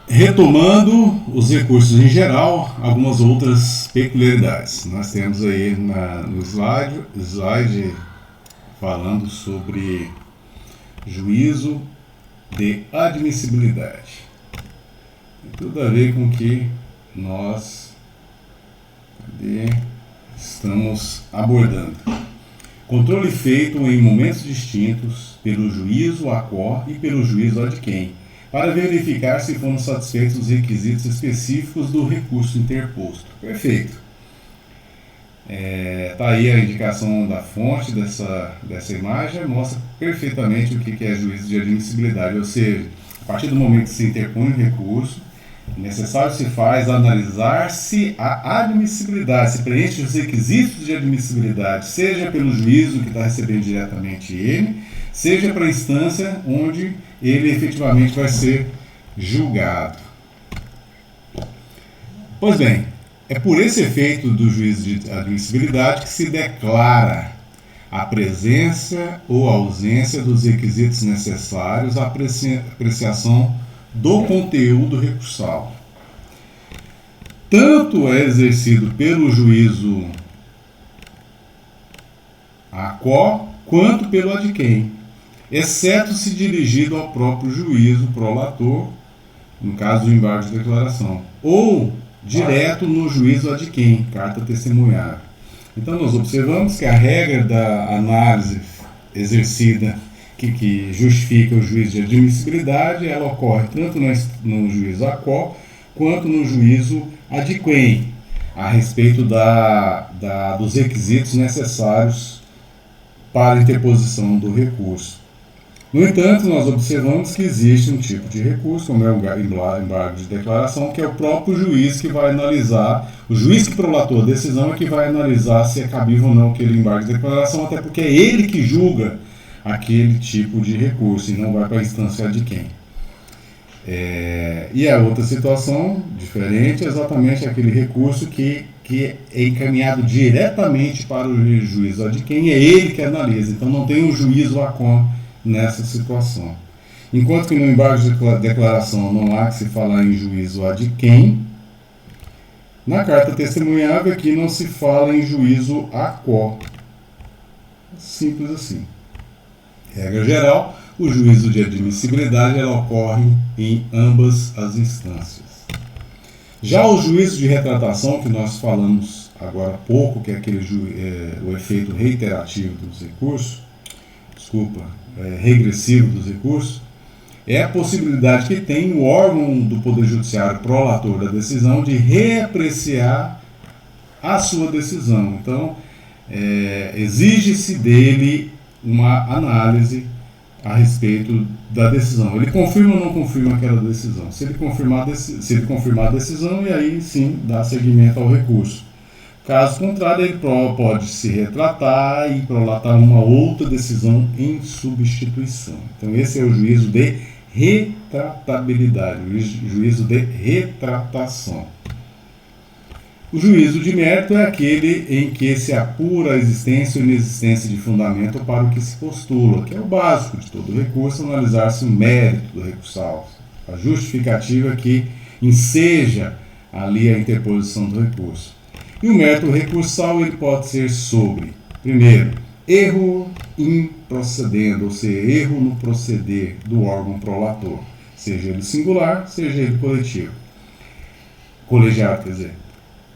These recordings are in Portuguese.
Retomando os recursos em geral, algumas outras peculiaridades. Nós temos aí no slide falando sobre juízo de admissibilidade. Tem tudo a ver com o que nós estamos abordando. Controle feito em momentos distintos pelo juízo a quo e pelo juízo ad quem, para verificar se foram satisfeitos os requisitos específicos do recurso interposto. Perfeito. Tá aí a indicação da fonte dessa imagem, mostra perfeitamente o que é juízo de admissibilidade, ou seja, a partir do momento que se interpõe um recurso, necessário se faz analisar se a admissibilidade, se preenche os requisitos de admissibilidade, seja pelo juízo que está recebendo diretamente ele, seja para a instância onde ele efetivamente vai ser julgado. Pois bem, é por esse efeito do juízo de admissibilidade que se declara a presença ou ausência dos requisitos necessários à apreciação do conteúdo recursal. Tanto é exercido pelo juízo a quo quanto pelo ad quem, exceto se dirigido ao próprio juízo prolator, no caso do embargo de declaração, ou direto no juízo ad quem, carta testemunhada. Então nós observamos que a regra da análise exercida que justifica o juízo de admissibilidade, ela ocorre tanto no juízo a quo quanto no juízo ad quem, a respeito dos requisitos necessários para a interposição do recurso. No entanto, nós observamos que existe um tipo de recurso, como é o embargo de declaração, que é o próprio juiz que vai analisar, o juiz que prolatou a decisão é que vai analisar se é cabível ou não aquele embargo de declaração, até porque é ele que julga aquele tipo de recurso e não vai para a instância de quem. E a outra situação diferente é exatamente aquele recurso que é encaminhado diretamente para o juízo ad quem, é ele que analisa, então não tem um juízo a quo nessa situação. Enquanto que no embargo de declaração não há que se falar em juízo ad quem, na carta testemunhável aqui não se fala em juízo a quo. Simples assim. Regra geral, o juízo de admissibilidade ela ocorre em ambas as instâncias. Já o juízo de retratação, que nós falamos agora há pouco, que é o efeito reiterativo dos recursos, regressivo dos recursos, é a possibilidade que tem o órgão do Poder Judiciário prolator da decisão de reapreciar a sua decisão. Então, exige-se dele uma análise a respeito da decisão. Ele confirma ou não confirma aquela decisão? Se ele confirmar a decisão, e aí sim dá seguimento ao recurso. Caso contrário, ele pode se retratar e prolatar uma outra decisão em substituição. Então esse é o juízo de retratabilidade, o juízo de retratação. O juízo de mérito é aquele em que se apura a existência ou inexistência de fundamento para o que se postula, que é o básico de todo recurso, analisar-se o mérito do recursal, a justificativa que enseja ali a interposição do recurso. E o mérito recursal ele pode ser sobre, primeiro, erro in procedendo, ou seja, erro no proceder do órgão prolator, seja ele singular, seja ele colegiado, quer dizer.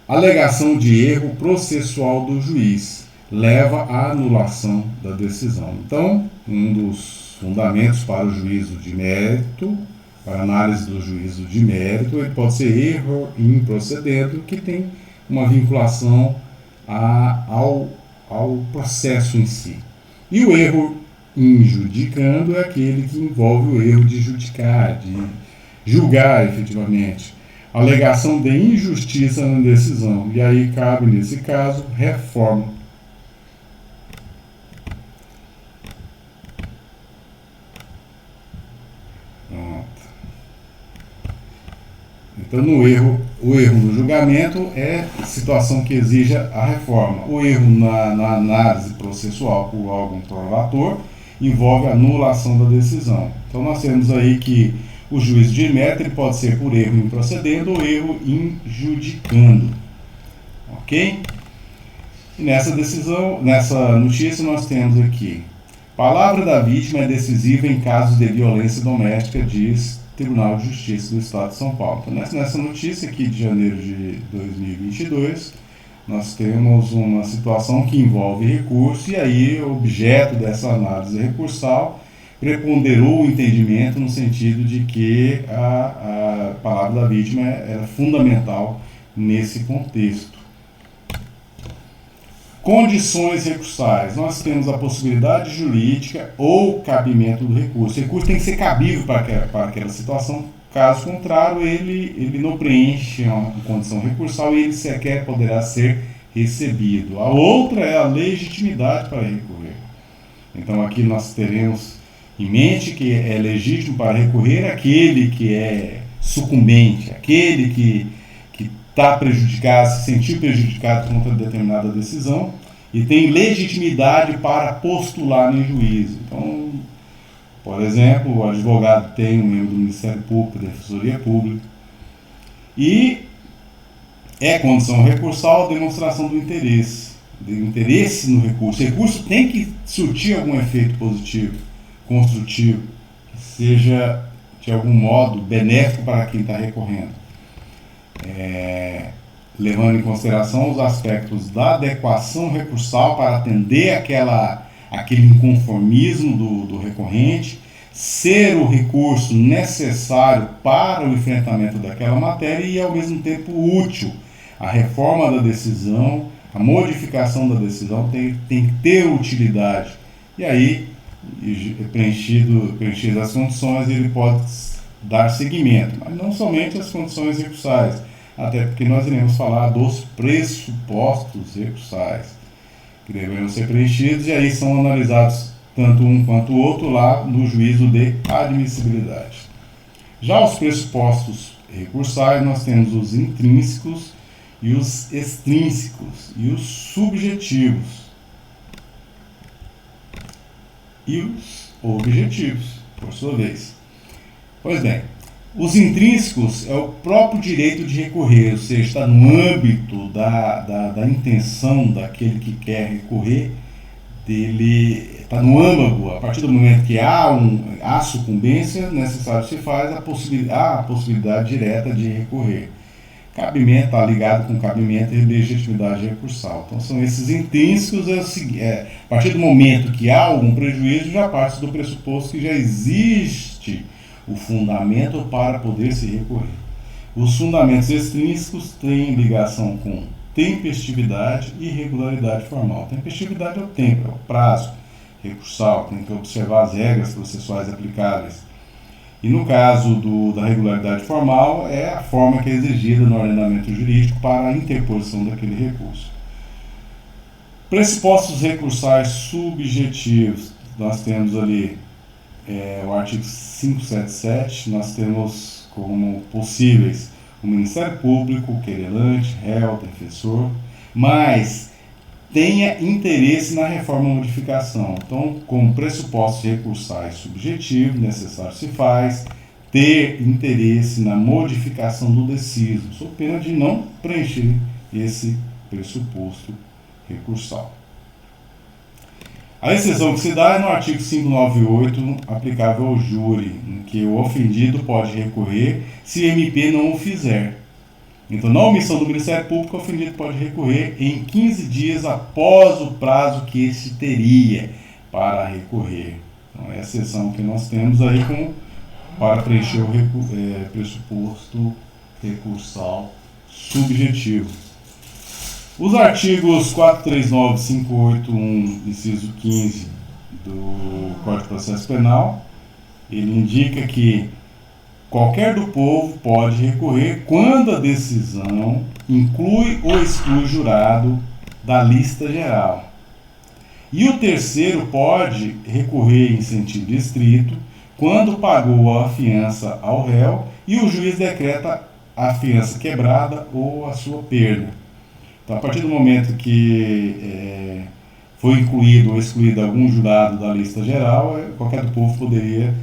Alegação de erro processual do juiz leva à anulação da decisão. Então, um dos fundamentos para o juízo de mérito, para a análise do juízo de mérito, ele pode ser erro in procedendo, que tem uma vinculação ao processo em si. E o erro injudicando é aquele que envolve o erro de judicar, de julgar efetivamente. Alegação de injustiça na decisão. E aí cabe, nesse caso, reforma. Pronto. Então, o erro no julgamento é situação que exija a reforma. O erro na análise processual por órgão prolator envolve a anulação da decisão. Então, nós temos aí que O juízo de mérito ele pode ser por erro improcedendo ou erro injudicando. Ok? E nessa notícia nós temos aqui: palavra da vítima é decisiva em casos de violência doméstica, diz Tribunal de Justiça do Estado de São Paulo. Então, nessa notícia aqui de janeiro de 2022, nós temos uma situação que envolve recurso, e aí o objeto dessa análise recursal preponderou o entendimento no sentido de que a palavra da vítima era fundamental nesse contexto. Condições recursais. Nós temos a possibilidade jurídica ou cabimento do recurso. O recurso tem que ser cabível para aquela situação. Caso contrário, ele não preenche uma condição recursal e ele sequer poderá ser recebido. A outra é a legitimidade para recorrer. Então aqui nós teremos em mente que é legítimo para recorrer aquele que é sucumbente, aquele que está prejudicado, se sentiu prejudicado contra determinada decisão e tem legitimidade para postular em juízo. Então, por exemplo, o advogado tem um membro do Ministério Público, da Defensoria Pública, e é condição recursal a demonstração do interesse no recurso. O recurso tem que surtir algum efeito positivo, construtivo, que seja de algum modo benéfico para quem está recorrendo. Levando em consideração os aspectos da adequação recursal para atender aquele inconformismo do recorrente, ser o recurso necessário para o enfrentamento daquela matéria e, ao mesmo tempo, útil. A reforma da decisão, a modificação da decisão tem que ter utilidade. E aí, preenchidas as condições, ele pode dar seguimento, mas não somente as condições recursais, até porque nós iremos falar dos pressupostos recursais, que deverão ser preenchidos, e aí são analisados tanto um quanto o outro lá no juízo de admissibilidade. Já os pressupostos recursais, nós temos os intrínsecos e os extrínsecos, e os subjetivos, e os objetivos, por sua vez. Pois bem, os intrínsecos é o próprio direito de recorrer, ou seja, está no âmbito da intenção daquele que quer recorrer, está no âmago. A partir do momento que há sucumbência, necessário se faz a possibilidade direta de recorrer. Cabimento está ligado com cabimento e legitimidade recursal. Então são esses intrínsecos, a partir do momento que há algum prejuízo, já parte do pressuposto que já existe o fundamento para poder se recorrer. Os fundamentos extrínsecos têm ligação com tempestividade e regularidade formal. Tempestividade é o tempo, é o prazo recursal, tem que observar as regras processuais aplicáveis. E no caso da regularidade formal, é a forma que é exigida no ordenamento jurídico para a interposição daquele recurso. Pressupostos recursais subjetivos. Nós temos ali o artigo 577, nós temos como possíveis o Ministério Público, o querelante, réu, defensor, mas tenha interesse na reforma ou modificação. Então, como pressupostos recursais subjetivos, necessário se faz ter interesse na modificação do deciso, sob pena de não preencher esse pressuposto recursal. A exceção que se dá é no artigo 598, aplicável ao júri, em que o ofendido pode recorrer se o MP não o fizer. Então, na omissão do Ministério Público, o ofendido pode recorrer em 15 dias após o prazo que este teria para recorrer. Então, é a exceção que nós temos aí para preencher o pressuposto recursal subjetivo. Os artigos 439, 581, inciso 15 do Código de Processo Penal, ele indica que qualquer do povo pode recorrer quando a decisão inclui ou exclui jurado da lista geral. E o terceiro pode recorrer em sentido estrito quando pagou a fiança ao réu e o juiz decreta a fiança quebrada ou a sua perda. Então, a partir do momento que foi incluído ou excluído algum jurado da lista geral, qualquer do povo poderia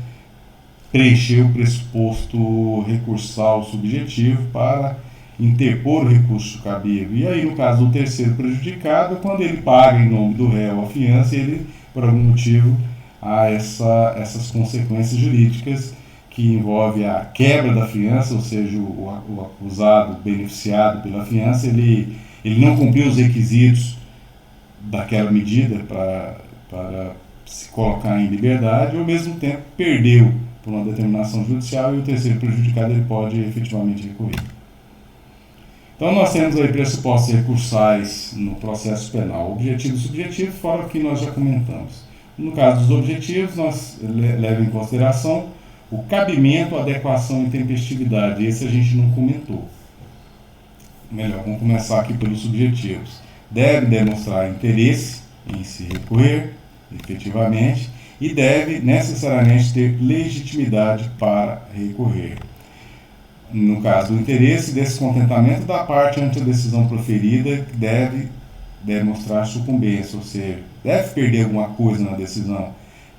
preencher o pressuposto recursal subjetivo para interpor o recurso cabível. E aí, no caso do terceiro prejudicado, quando ele paga em nome do réu a fiança, ele, por algum motivo, há essas consequências jurídicas que envolve a quebra da fiança, ou seja, o acusado, beneficiado pela fiança, ele não cumpriu os requisitos daquela medida para se colocar em liberdade, ou ao mesmo tempo perdeu por uma determinação judicial, e o terceiro prejudicado ele pode efetivamente recorrer. Então nós temos aí pressupostos recursais no processo penal, objetivo e subjetivo, fora o que nós já comentamos. No caso dos objetivos, nós levamos em consideração o cabimento, adequação e tempestividade. Esse a gente não comentou. Melhor, vamos começar aqui pelos subjetivos. Deve demonstrar interesse em se recorrer, efetivamente, e deve necessariamente ter legitimidade para recorrer. No caso do interesse, descontentamento da parte ante a decisão proferida, deve demonstrar sucumbência, ou seja, deve perder alguma coisa na decisão,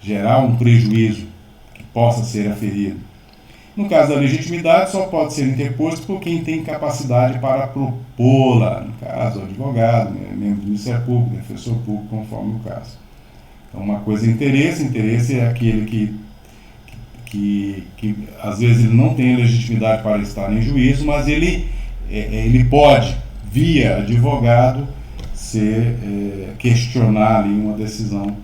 gerar um prejuízo que possa ser aferido. No caso da legitimidade, só pode ser interposto por quem tem capacidade para propô-la, no caso, o advogado, membro do Ministério Público, defensor público, conforme o caso. Então, uma coisa é interesse é aquele que às vezes ele não tem legitimidade para estar em juízo, mas ele pode, via advogado, questionar ali uma decisão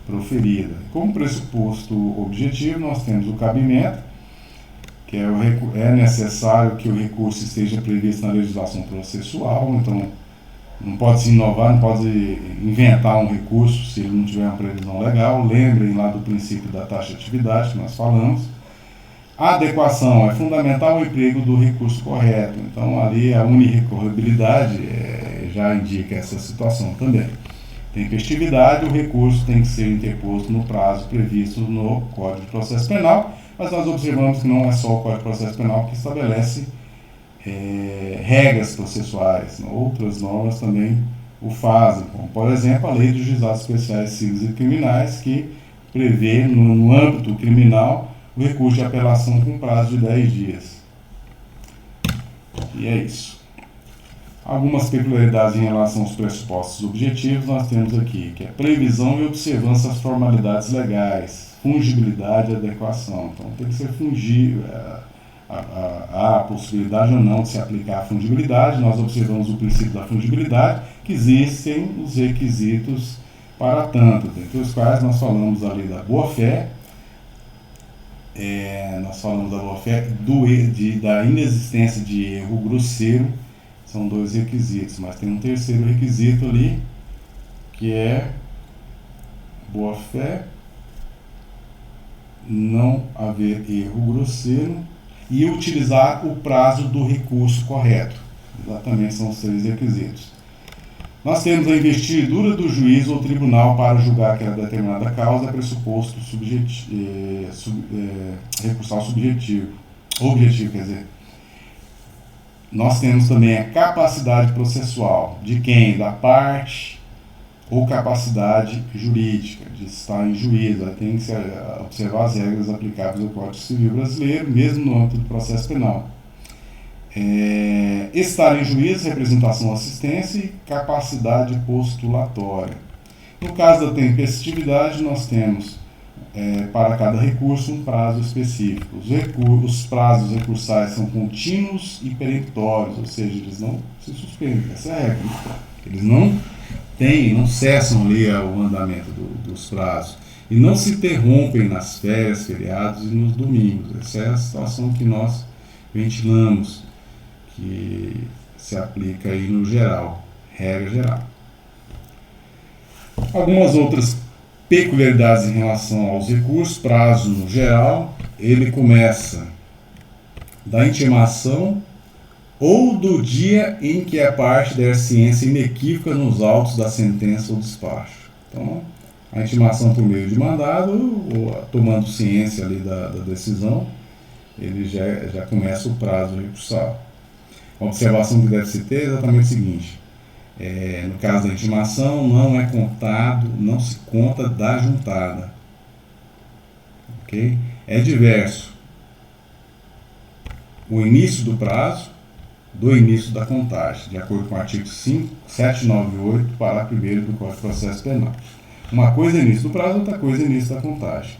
proferida. Como pressuposto objetivo, nós temos o cabimento, que é necessário que o recurso esteja previsto na legislação processual, então não pode se inovar, não pode inventar um recurso se ele não tiver uma previsão legal. Lembrem lá do princípio da taxatividade que nós falamos. A adequação é fundamental o emprego do recurso correto. Então ali a unirrecorribilidade já indica essa situação também. Tempestividade, o recurso tem que ser interposto no prazo previsto no Código de Processo Penal, mas nós observamos que não é só o Código de Processo Penal que estabelece regras processuais, outras normas também o fazem, como por exemplo a Lei dos Juizados Especiais Civis e Criminais, que prevê no âmbito criminal o recurso de apelação com prazo de 10 dias. E é isso. Algumas peculiaridades em relação aos pressupostos objetivos nós temos aqui, que é previsão e observância das formalidades legais, fungibilidade e adequação. Então tem que ser fungível. Há a possibilidade ou não de se aplicar a fungibilidade. Nós observamos o princípio da fungibilidade, que existem os requisitos para tanto, dentre os quais nós falamos ali da boa-fé, nós falamos da boa-fé, da inexistência de erro grosseiro, são 2 requisitos, mas tem um terceiro requisito ali, que é boa-fé, não haver erro grosseiro, e utilizar o prazo do recurso correto. Exatamente, são os 3 requisitos. Nós temos a investidura do juiz ou tribunal para julgar aquela determinada causa, pressuposto recursal subjetivo. Objetivo, quer dizer. Nós temos também a capacidade processual. De quem? Da parte ou capacidade jurídica, de estar em juízo. Tem que observar as regras aplicáveis ao Código Civil Brasileiro, mesmo no âmbito do processo penal. Estar em juízo, representação, assistência e capacidade postulatória. No caso da tempestividade, nós temos para cada recurso um prazo específico. Os prazos recursais são contínuos e peremptórios, ou seja, eles não se suspendem, essa é a regra. Eles não cessam ali o andamento dos prazos e não se interrompem nas férias, feriados e nos domingos. Essa é a situação que nós ventilamos, que se aplica aí no geral, regra geral. Algumas outras peculiaridades em relação aos recursos. Prazo no geral, ele começa da intimação ou do dia em que a parte der ciência inequívoca nos autos da sentença ou despacho. Então, a intimação por meio de mandado, ou tomando ciência ali da decisão, ele já começa o prazo recursal. A observação que deve se ter é exatamente o seguinte: no caso da intimação, não se conta da juntada. Okay? É diverso o início do prazo do início da contagem, de acordo com o artigo 798, parágrafo 1º do Código de Processo Penal. Uma coisa é início do prazo, outra coisa é início da contagem.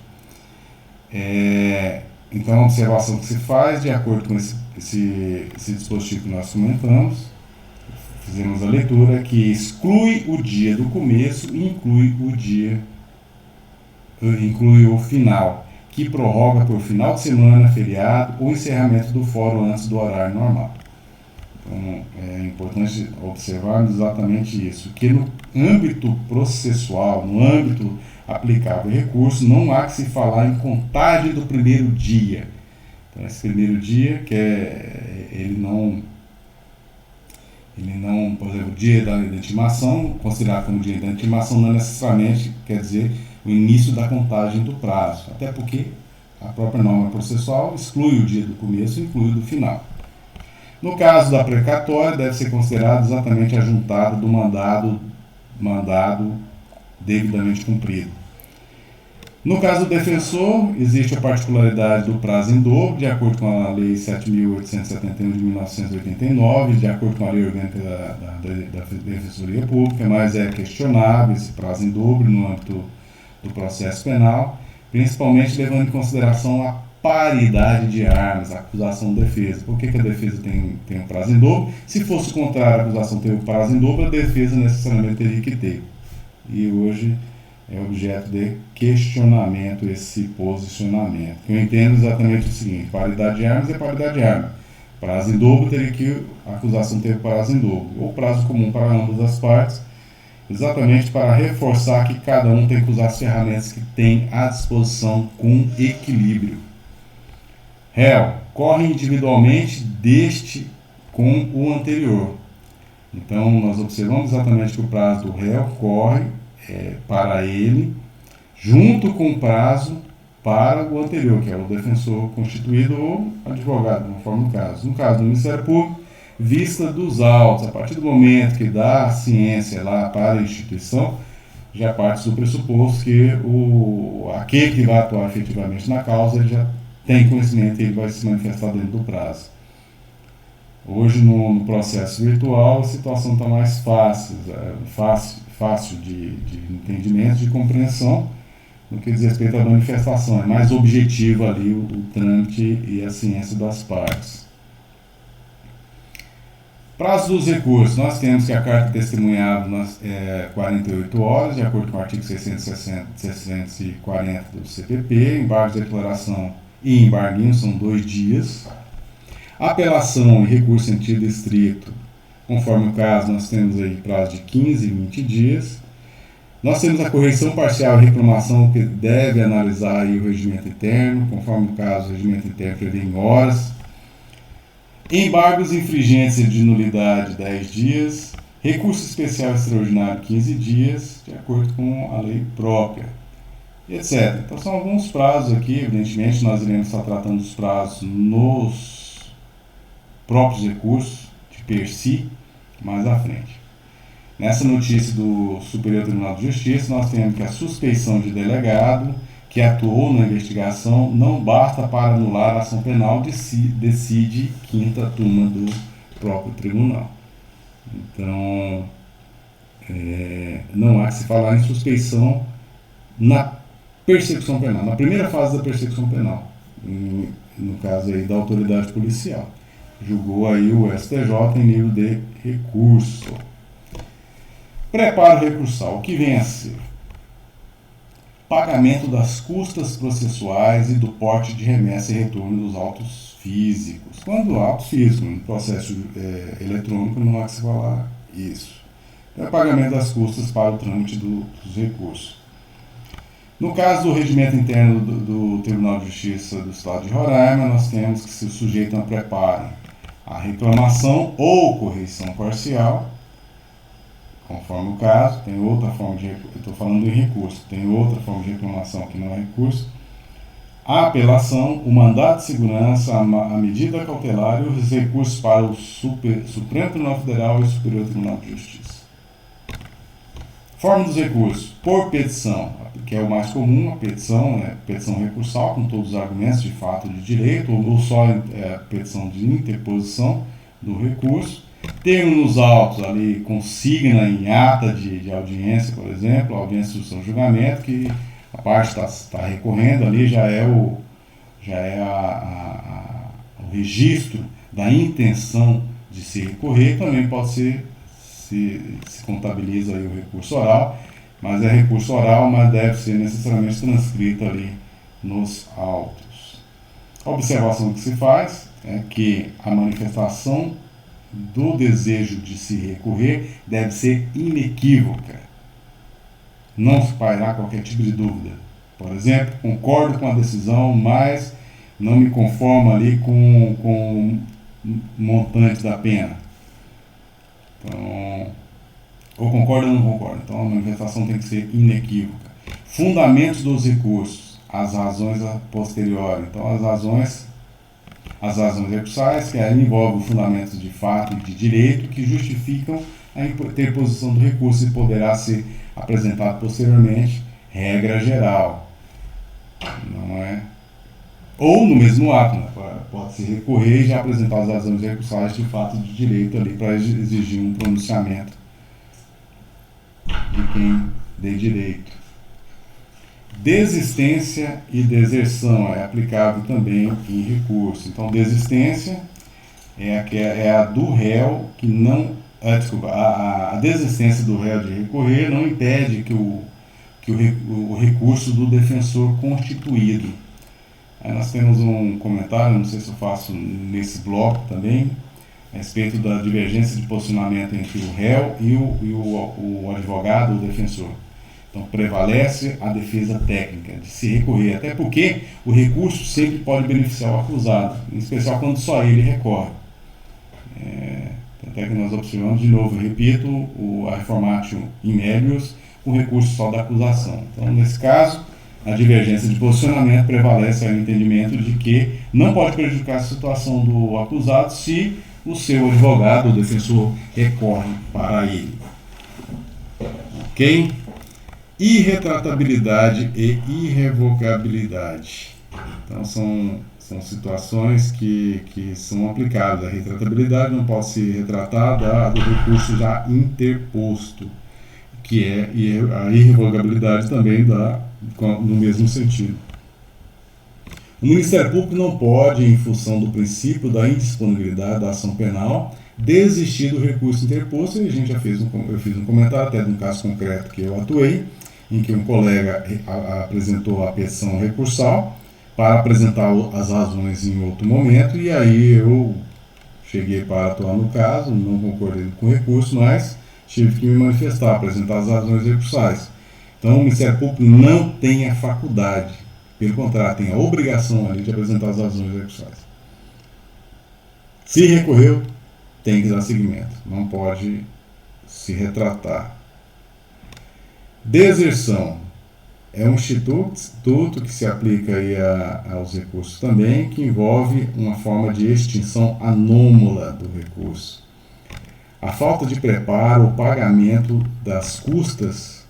Então, a observação que se faz, de acordo com esse dispositivo que nós comentamos, fizemos a leitura, que exclui o dia do começo e inclui o final, que prorroga por final de semana, feriado ou encerramento do fórum antes do horário normal. Então, é importante observar exatamente isso, que no âmbito processual, no âmbito aplicável ao recurso, não há que se falar em contagem do primeiro dia. Então, esse primeiro dia, ele não, por exemplo, o dia da intimação, considerado como dia da intimação, não necessariamente quer dizer o início da contagem do prazo, até porque a própria norma processual exclui o dia do começo e inclui o do final. No caso da precatória, deve ser considerado exatamente a juntada do mandado devidamente cumprido. No caso do defensor, existe a particularidade do prazo em dobro, de acordo com a Lei 7.871 de 1989, de acordo com a Lei Orgânica da Defensoria Pública, mas é questionável esse prazo em dobro no âmbito do processo penal, principalmente levando em consideração a paridade de armas, a acusação-defesa. Por que a defesa tem um prazo em dobro? Se fosse o contrário, a acusação tem um prazo em dobro, a defesa necessariamente teria que ter. E hoje é objeto de questionamento esse posicionamento. Eu entendo exatamente o seguinte: paridade de armas é paridade de armas. Prazo em dobro teria que a acusação ter prazo em dobro, ou prazo comum para ambas as partes, exatamente para reforçar que cada um tem que usar as ferramentas que tem à disposição com equilíbrio. Réu, corre individualmente deste com o anterior. Então, nós observamos exatamente que o prazo do réu corre para ele, junto com o prazo para o anterior, que é o defensor constituído ou advogado, conforme o caso. No caso do Ministério Público, vista dos autos, a partir do momento que dá a ciência lá para a instituição, já parte do pressuposto que aquele que vai atuar efetivamente na causa, ele já tem conhecimento e ele vai se manifestar dentro do prazo. Hoje, no processo virtual, a situação está mais fácil de entendimento, de compreensão, no que diz respeito à manifestação. É mais objetivo ali o trâmite e a ciência das partes. Prazo dos recursos. Nós temos que a carta testemunhável 48 horas, de acordo com o artigo 640 do CPP, embargo de declaração e embarguinho são 2 dias. Apelação e recurso em sentido estrito, conforme o caso, nós temos aí prazo de 15 e 20 dias. Nós temos a correção parcial e reclamação, que deve analisar aí o regimento interno, conforme o caso, o regimento interno prevê em horas. Embargos infringentes de nulidade, 10 dias. Recurso especial extraordinário, 15 dias, de acordo com a lei própria, etc. Então, são alguns prazos aqui. Evidentemente, nós iremos estar tratando dos prazos nos próprios recursos, de per si, mais à frente. Nessa notícia do Superior Tribunal de Justiça, nós temos que a suspeição de delegado que atuou na investigação não basta para anular a ação penal, decide quinta turma do próprio tribunal. Então, não há que se falar em suspeição na persecução penal, na primeira fase da persecução penal, no caso aí da autoridade policial. Julgou aí o STJ em nível de recurso. Preparo recursal. O que vem a ser? Pagamento das custas processuais e do porte de remessa e retorno dos autos físicos. Quando autos físicos, no processo eletrônico, não há que se falar isso. Então, é pagamento das custas para o trâmite dos recursos. No caso do regimento interno do Tribunal de Justiça do Estado de Roraima, nós temos que se sujeitam a preparo a reclamação ou correição parcial, conforme o caso. Tem outra forma de, eu estou falando em recurso, tem outra forma de reclamação que não é recurso, a apelação, o mandado de segurança, a medida cautelar e os recursos para o Supremo Tribunal Federal e o Superior Tribunal de Justiça. Forma dos recursos, por petição, que é o mais comum, a petição, petição recursal, com todos os argumentos de fato de direito, ou só petição de interposição do recurso. Termo nos autos, ali, consigna em ata de audiência, por exemplo, audiência de instrução de julgamento, que a parte está recorrendo ali, já é o registro da intenção de se recorrer. Também pode ser, se contabiliza aí o recurso oral, mas é recurso oral, mas deve ser necessariamente transcrito ali nos autos. A observação que se faz é que a manifestação do desejo de se recorrer deve ser inequívoca. Não se pairar qualquer tipo de dúvida. Por exemplo, concordo com a decisão, mas não me conformo ali com o montante da pena. Então, ou concordo ou não concordo. Então, a manifestação tem que ser inequívoca. Fundamentos dos recursos, as razões a posteriori. Então, as razões recursais, que aí envolvem fundamentos de fato e de direito que justificam a interposição do recurso e poderá ser apresentado posteriormente, regra geral. Não é? Ou no mesmo ato, né? Pode-se recorrer e já apresentar as razões recursais de fato de direito ali para exigir um pronunciamento de quem dê direito. Desistência e deserção é aplicável também em recurso. Então, desistência é a do réu que não... a desistência do réu de recorrer não impede que o recurso do defensor constituído. Aí nós temos um comentário, não sei se eu faço nesse bloco também, a respeito da divergência de posicionamento entre o réu e o advogado ou defensor. Então, prevalece a defesa técnica de se recorrer, até porque o recurso sempre pode beneficiar o acusado, em especial quando só ele recorre. Até que nós observamos, de novo, repito, a reformatio in melius, o recurso só da acusação. Então, nesse caso, a divergência de posicionamento prevalece ao entendimento de que não pode prejudicar a situação do acusado se o seu advogado ou defensor recorre para ele. Ok? Irretratabilidade e irrevogabilidade. Então, são situações que são aplicáveis. A retratabilidade não pode se retratar do recurso já interposto, que é a irrevogabilidade também no mesmo sentido. O Ministério Público não pode, em função do princípio da indisponibilidade da ação penal, desistir do recurso interposto, e a gente eu fiz um comentário até de um caso concreto que eu atuei, em que um colega apresentou a petição recursal para apresentar as razões em outro momento, e aí eu cheguei para atuar no caso, não concordei com o recurso, mas tive que me manifestar, apresentar as razões recursais. Então, o Ministério Público não tem a faculdade, pelo contrário, tem a obrigação ali de apresentar as razões recursais. Se recorreu, tem que dar seguimento, não pode se retratar. Deserção é um instituto que se aplica aí aos recursos também, que envolve uma forma de extinção anômala do recurso. A falta de preparo ou pagamento das custas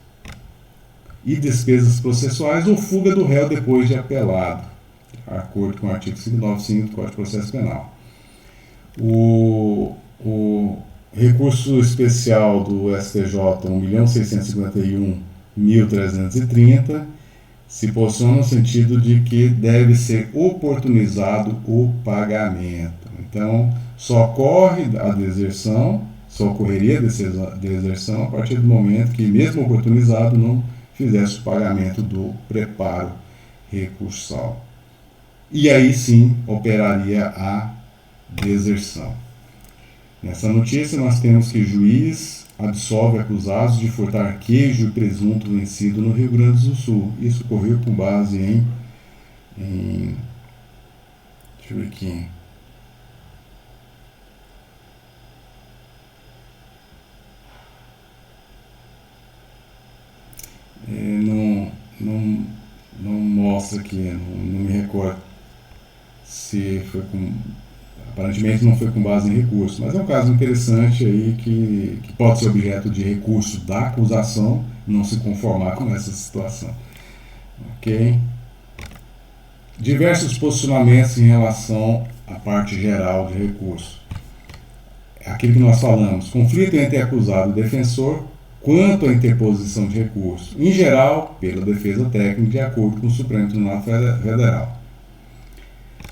e despesas processuais ou fuga do réu depois de apelado, de acordo com o artigo 595 do Código de Processo Penal. O recurso especial do STJ 1.651.330 se posiciona no sentido de que deve ser oportunizado o pagamento. Então, só ocorreria a deserção a partir do momento que, mesmo oportunizado, não fizesse o pagamento do preparo recursal. E aí sim operaria a deserção. Nessa notícia nós temos que juiz absolve acusados de furtar queijo e presunto vencido no Rio Grande do Sul. Isso ocorreu com base em deixa eu ver aqui. Não mostra aqui, não me recordo se foi com Aparentemente não foi com base em recurso, mas é um caso interessante aí que pode ser objeto de recurso da acusação, não se conformar com essa situação. Ok? Diversos posicionamentos em relação à parte geral de recurso. Aquilo que nós falamos, conflito entre acusado e defensor quanto à interposição de recurso, em geral, pela defesa técnica, de acordo com o Supremo Tribunal Federal.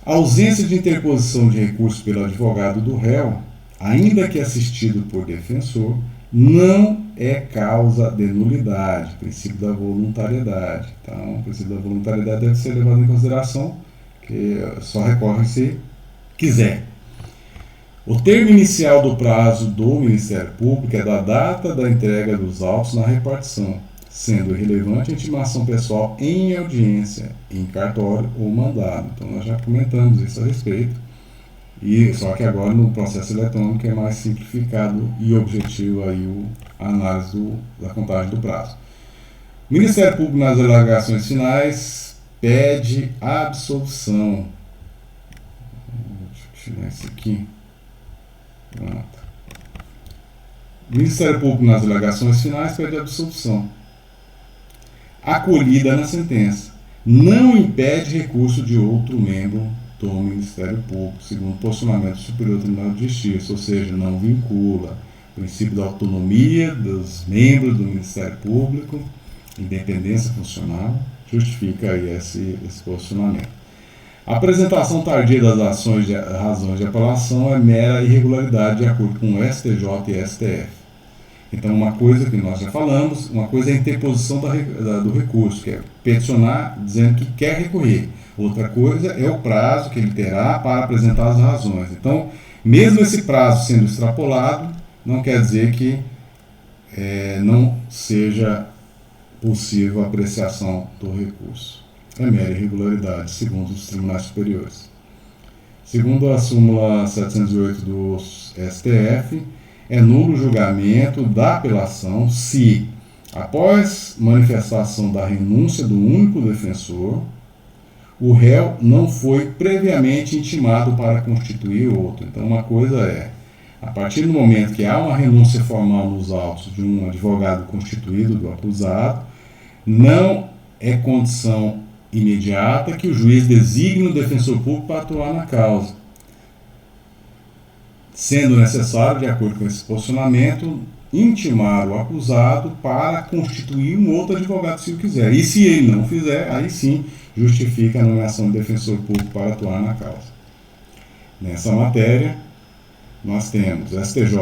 A ausência de interposição de recurso pelo advogado do réu, ainda que assistido por defensor, não é causa de nulidade, princípio da voluntariedade. Então, o princípio da voluntariedade deve ser levado em consideração, que só recorre se quiser. O termo inicial do prazo do Ministério Público é da data da entrega dos autos na repartição, sendo irrelevante a intimação pessoal em audiência, em cartório ou mandado. Então nós já comentamos isso a respeito, e só que agora no processo eletrônico é mais simplificado e objetivo aí a análise da contagem do prazo. O Ministério Público nas alegações finais pede absolvição. Deixa eu tirar isso aqui. Pronto. O Ministério Público nas alegações finais pede absolvição, acolhida na sentença. Não impede recurso de outro membro do Ministério Público, segundo o posicionamento do Superior Tribunal de Justiça, ou seja, não vincula. O princípio da autonomia dos membros do Ministério Público, independência funcional, justifica aí esse posicionamento. A apresentação tardia das razões de apelação é mera irregularidade de acordo com o STJ e STF. Então, uma coisa que nós já falamos, uma coisa é a interposição do recurso, que é peticionar dizendo que quer recorrer. Outra coisa é o prazo que ele terá para apresentar as razões. Então, mesmo esse prazo sendo extrapolado, não quer dizer que não seja possível a apreciação do recurso. É mera irregularidade, segundo os tribunais superiores. Segundo a súmula 708 do STF, é nulo o julgamento da apelação se, após manifestação da renúncia do único defensor, o réu não foi previamente intimado para constituir outro. Então, uma coisa é, a partir do momento que há uma renúncia formal nos autos de um advogado constituído do acusado, não é condição imediata que o juiz designe o defensor público para atuar na causa, sendo necessário, de acordo com esse posicionamento, intimar o acusado para constituir um outro advogado se o quiser. E se ele não fizer, aí sim justifica a nomeação do defensor público para atuar na causa. Nessa matéria, nós temos STJ.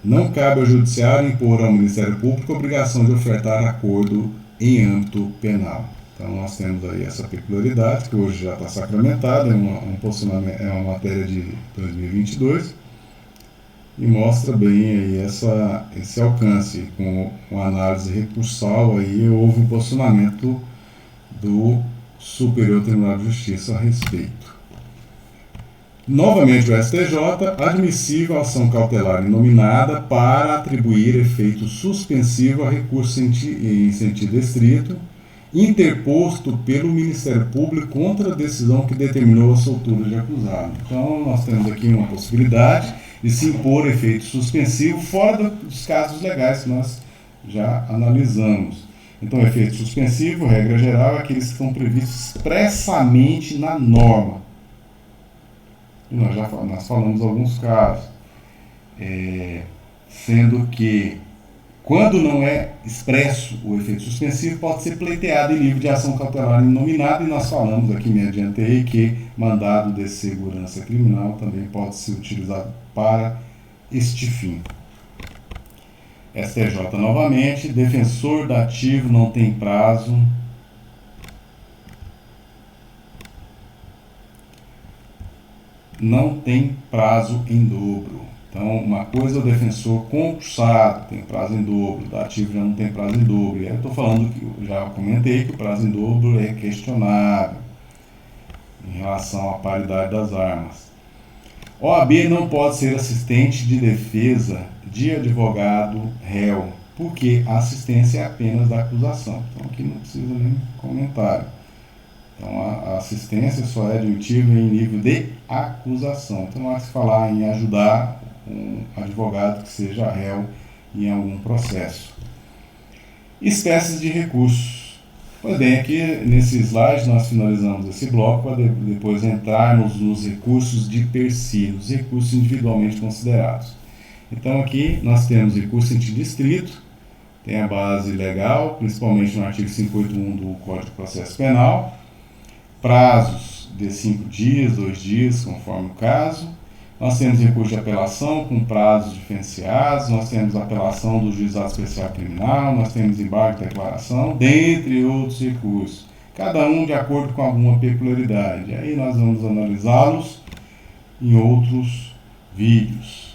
Não cabe ao Judiciário impor ao Ministério Público a obrigação de ofertar acordo em âmbito penal. Então nós temos aí essa peculiaridade, que hoje já está sacramentada, é uma matéria de 2022, e mostra bem aí esse alcance. Com a análise recursal, aí houve um posicionamento do Superior Tribunal de Justiça a respeito. Novamente o STJ, admissível a ação cautelar inominada para atribuir efeito suspensivo a recurso em sentido estrito, interposto pelo Ministério Público contra a decisão que determinou a soltura de acusado. Então nós temos aqui uma possibilidade de se impor efeito suspensivo fora dos casos legais que nós já analisamos. Então, efeito suspensivo, regra geral, é aqueles que estão previstos expressamente na norma. E nós falamos alguns casos, sendo que, quando não é expresso o efeito suspensivo, pode ser pleiteado em livro de ação cautelar inominado, e nós falamos aqui, me adiantei, que mandado de segurança criminal também pode ser utilizado para este fim. STJ novamente, defensor dativo não tem prazo. Não tem prazo em dobro. Então, uma coisa é o defensor concursado, tem prazo em dobro, dativo já não tem prazo em dobro. E aí eu estou falando que já comentei que o prazo em dobro é questionável em relação à paridade das armas. OAB não pode ser assistente de defesa de advogado réu, porque a assistência é apenas da acusação. Então aqui não precisa nem comentário. Então, a assistência só é admitível em nível de acusação. Então, não há que se falar em ajudar um advogado que seja réu em algum processo. Espécies de recursos. Pois bem, aqui nesse slide nós finalizamos esse bloco para depois entrarmos nos recursos de per si, os recursos individualmente considerados. Então aqui nós temos recurso antidistrito, tem a base legal, principalmente no artigo 581 do Código de Processo Penal, prazos de 5 dias, 2 dias, conforme o caso. Nós temos recurso de apelação com prazos diferenciados, nós temos apelação do Juizado Especial Criminal, nós temos embargo de declaração, dentre outros recursos, cada um de acordo com alguma peculiaridade. Aí nós vamos analisá-los em outros vídeos.